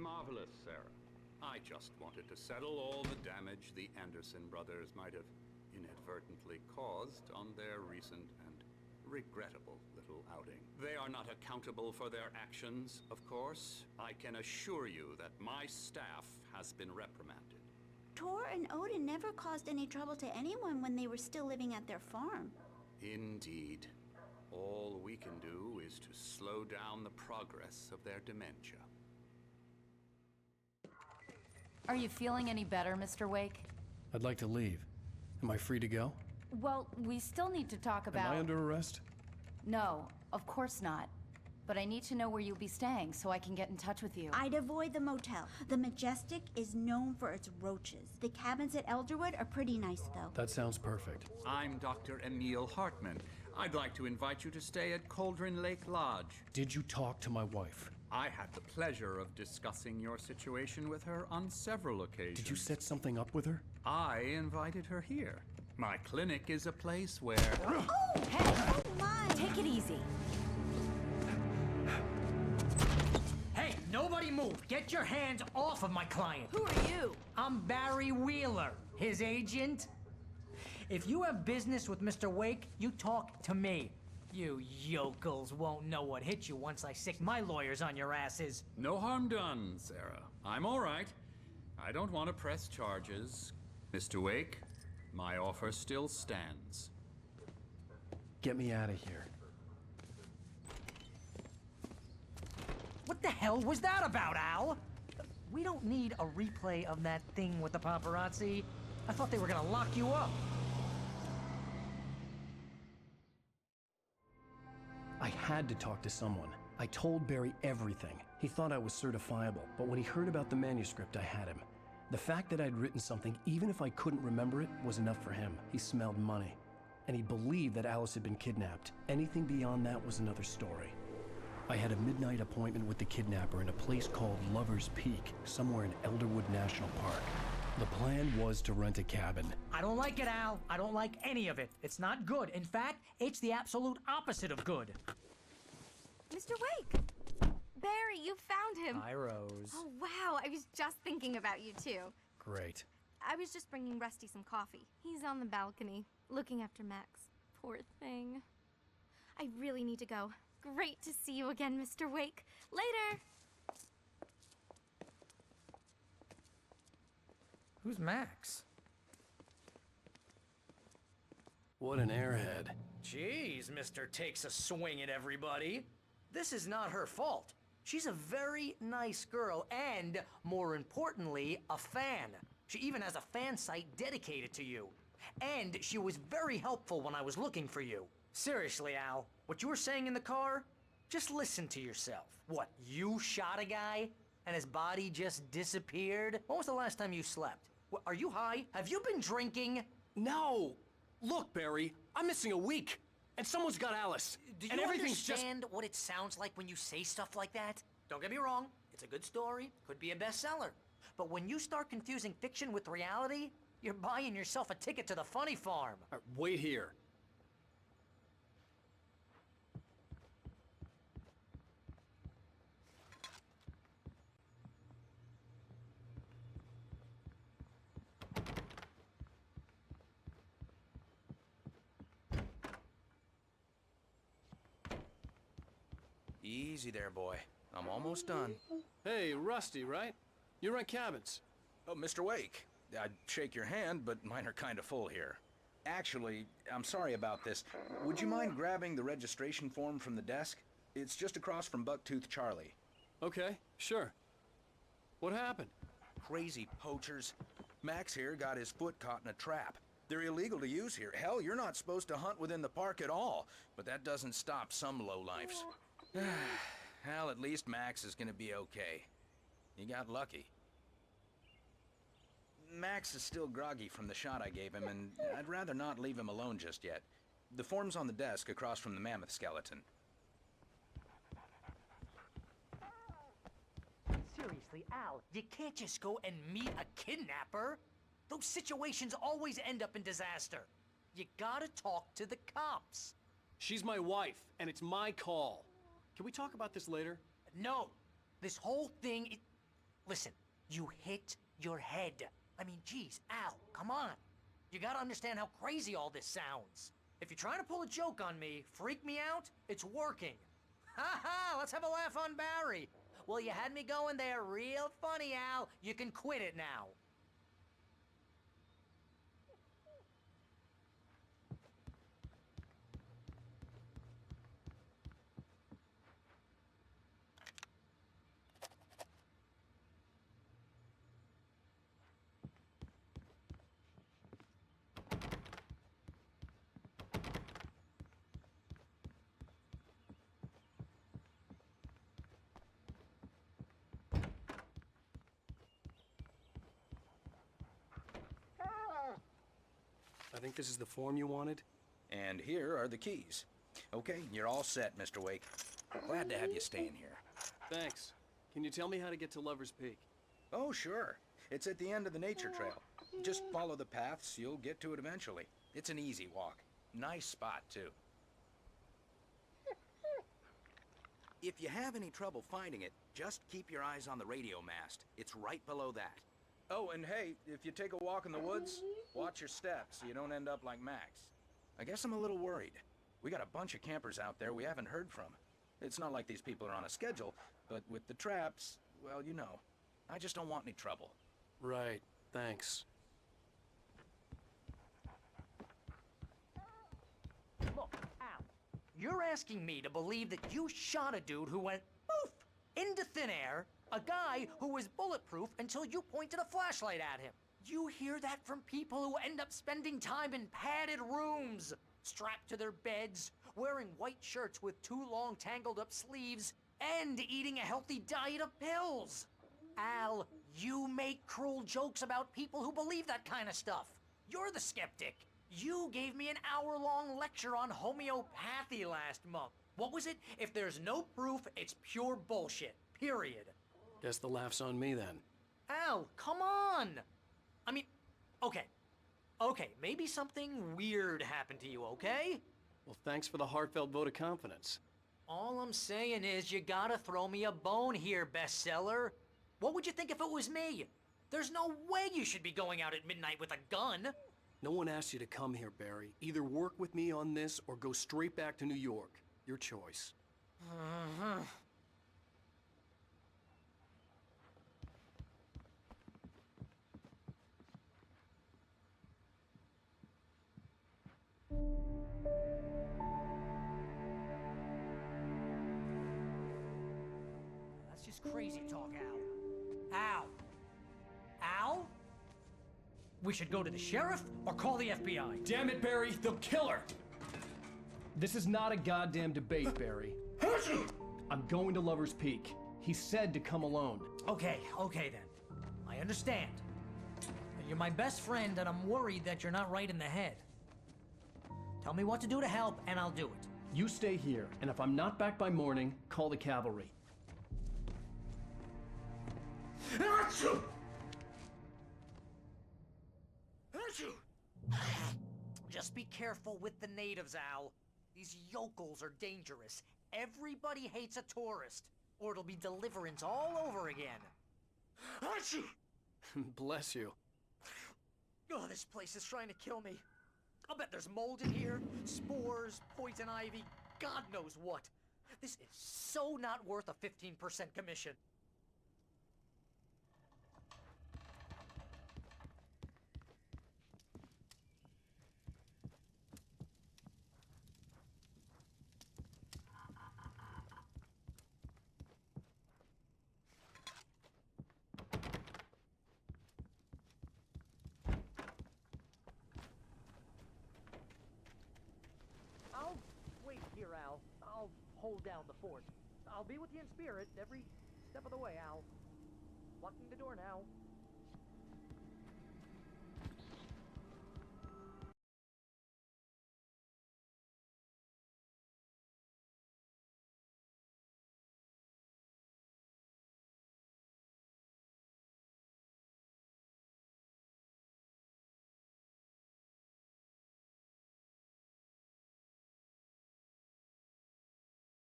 Marvelous, Sarah. I just wanted to settle all the damage the Anderson brothers might have inadvertently caused on their recent and regrettable little outing. They are not accountable for their actions, of course. I can assure you that my staff has been reprimanded. Tor and Odin never caused any trouble to anyone when they were still living at their farm. Indeed. All we can do is to slow down the progress of their dementia. Are you feeling any better, Mr. Wake? I'd like to leave. Am I free to go? Well, we still need to talk about... Am I under arrest? No, of course not. But I need to know where you'll be staying so I can get in touch with you. I'd avoid the motel. The Majestic is known for its roaches. The cabins at Elderwood are pretty nice, though. That sounds perfect. I'm Dr. Emil Hartman. I'd like to invite you to stay at Cauldron Lake Lodge. Did you talk to my wife? I had the pleasure of discussing your situation with her on several occasions. Did you set something up with her? I invited her here. My clinic is a place where... Oh! Hey! Oh my! Take it easy. Hey, nobody move! Get your hands off of my client! Who are you? I'm Barry Wheeler, his agent. If you have business with Mr. Wake, you talk to me. You yokels won't know what hit you once I sick my lawyers on your asses. No harm done, Sarah. I'm all right. I don't want to press charges. Mr. Wake, my offer still stands. Get me out of here. What the hell was that about, Al? We don't need a replay of that thing with the paparazzi. I thought they were gonna lock you up. I had to talk to someone. I told Barry everything. He thought I was certifiable, but when he heard about the manuscript, I had him. The fact that I'd written something, even if I couldn't remember it, was enough for him. He smelled money. And he believed that Alice had been kidnapped. Anything beyond that was another story. I had a midnight appointment with the kidnapper in a place called Lover's Peak, somewhere in Elderwood National Park. The plan was to rent a cabin. I don't like it, Al. I don't like any of it. It's not good. In fact, it's the absolute opposite of good. Mr. Wake! Barry, you found him! Hi, Rose. Oh, wow. I was just thinking about you, too. Great. I was just bringing Rusty some coffee. He's on the balcony, looking after Max. Poor thing. I really need to go. Great to see you again, Mr. Wake. Later! Who's Max? What an airhead. Jeez, Mr. Takes a swing at everybody. This is not her fault. She's a very nice girl and, more importantly, a fan. She even has a fan site dedicated to you. And she was very helpful when I was looking for you. Seriously, Al, what you were saying in the car? Just listen to yourself. What, you shot a guy and his body just disappeared? When was the last time you slept? What, are you high? Have you been drinking? No! Look, Barry, I'm missing a week. And someone's got Alice. Do you and everything's understand what it sounds like when you say stuff like that? Don't get me wrong, it's a good story, could be a bestseller. But when you start confusing fiction with reality, you're buying yourself a ticket to the funny farm. Wait here. Easy there, boy. I'm almost done. Hey, Rusty, right? You rent cabins. Oh, Mr. Wake. I'd shake your hand, but mine are kind of full here. Actually, I'm sorry about this. Would you mind grabbing the registration form from the desk? It's just across from Bucktooth Charlie. Okay, sure. What happened? Crazy poachers. Max here got his foot caught in a trap. They're illegal to use here. Hell, you're not supposed to hunt within the park at all. But that doesn't stop some lowlifes. Hell, at least Max is gonna be okay. He got lucky. Max is still groggy from the shot I gave him, and I'd rather not leave him alone just yet. The form's on the desk across from the mammoth skeleton. Seriously, Al, you can't just go and meet a kidnapper. Those situations always end up in disaster. You gotta talk to the cops. She's my wife, and it's my call. Can we talk about this later? No, this whole thing Listen, you hit your head. I mean, geez, Al, come on. You gotta understand how crazy all this sounds. If you're trying to pull a joke on me, freak me out, it's working. Ha ha, let's have a laugh on Barry. Well, you had me going there real funny, Al. You can quit it now. I think this is the form you wanted. And here are the keys. Okay, you're all set, Mr. Wake. Glad to have you staying here. Thanks. Can you tell me how to get to Lover's Peak? Oh, sure. It's at the end of the nature trail. Just follow the paths, you'll get to it eventually. It's an easy walk. Nice spot, too. If you have any trouble finding it, just keep your eyes on the radio mast. It's right below that. Oh, and hey, if you take a walk in the woods, watch your steps so you don't end up like Max. I guess I'm a little worried. We got a bunch of campers out there we haven't heard from. It's not like these people are on a schedule, but with the traps, well, you know. I just don't want any trouble. Right, thanks. Look, Al, you're asking me to believe that you shot a dude who went poof into thin air, a guy who was bulletproof until you pointed a flashlight at him. You hear that from people who end up spending time in padded rooms, strapped to their beds, wearing white shirts with too long tangled up sleeves, and eating a healthy diet of pills. Al, you make cruel jokes about people who believe that kind of stuff. You're the skeptic. You gave me an hour-long lecture on homeopathy last month. What was it? If there's no proof, it's pure bullshit. Period. Guess the laugh's on me then. Al, come on! I mean, okay, maybe something weird happened to you, okay? Well, thanks for the heartfelt vote of confidence. All I'm saying is you gotta throw me a bone here, bestseller. What would you think if it was me? There's no way you should be going out at midnight with a gun. No one asked you to come here, Barry. Either work with me on this or go straight back to New York. Your choice. That's just crazy talk, Al. Al? Al? We should go to the sheriff or call the FBI. Damn it, Barry, they'll kill her! This is not a goddamn debate, Barry. I'm going to Lover's Peak. He said to come alone. Okay then. I understand. You're my best friend and I'm worried that you're not right in the head. Tell me what to do to help and I'll do it. You stay here, and if I'm not back by morning, call the cavalry. Just be careful with the natives, Al. These yokels are dangerous. Everybody hates a tourist, or it'll be deliverance all over again. Bless you. Oh, this place is trying to kill me. I'll bet there's mold in here, spores, poison ivy, God knows what. This is so not worth a 15% commission. I'll wait here, Al. I'll hold down the fort. I'll be with you in spirit every step of the way, Al. Locking the door now.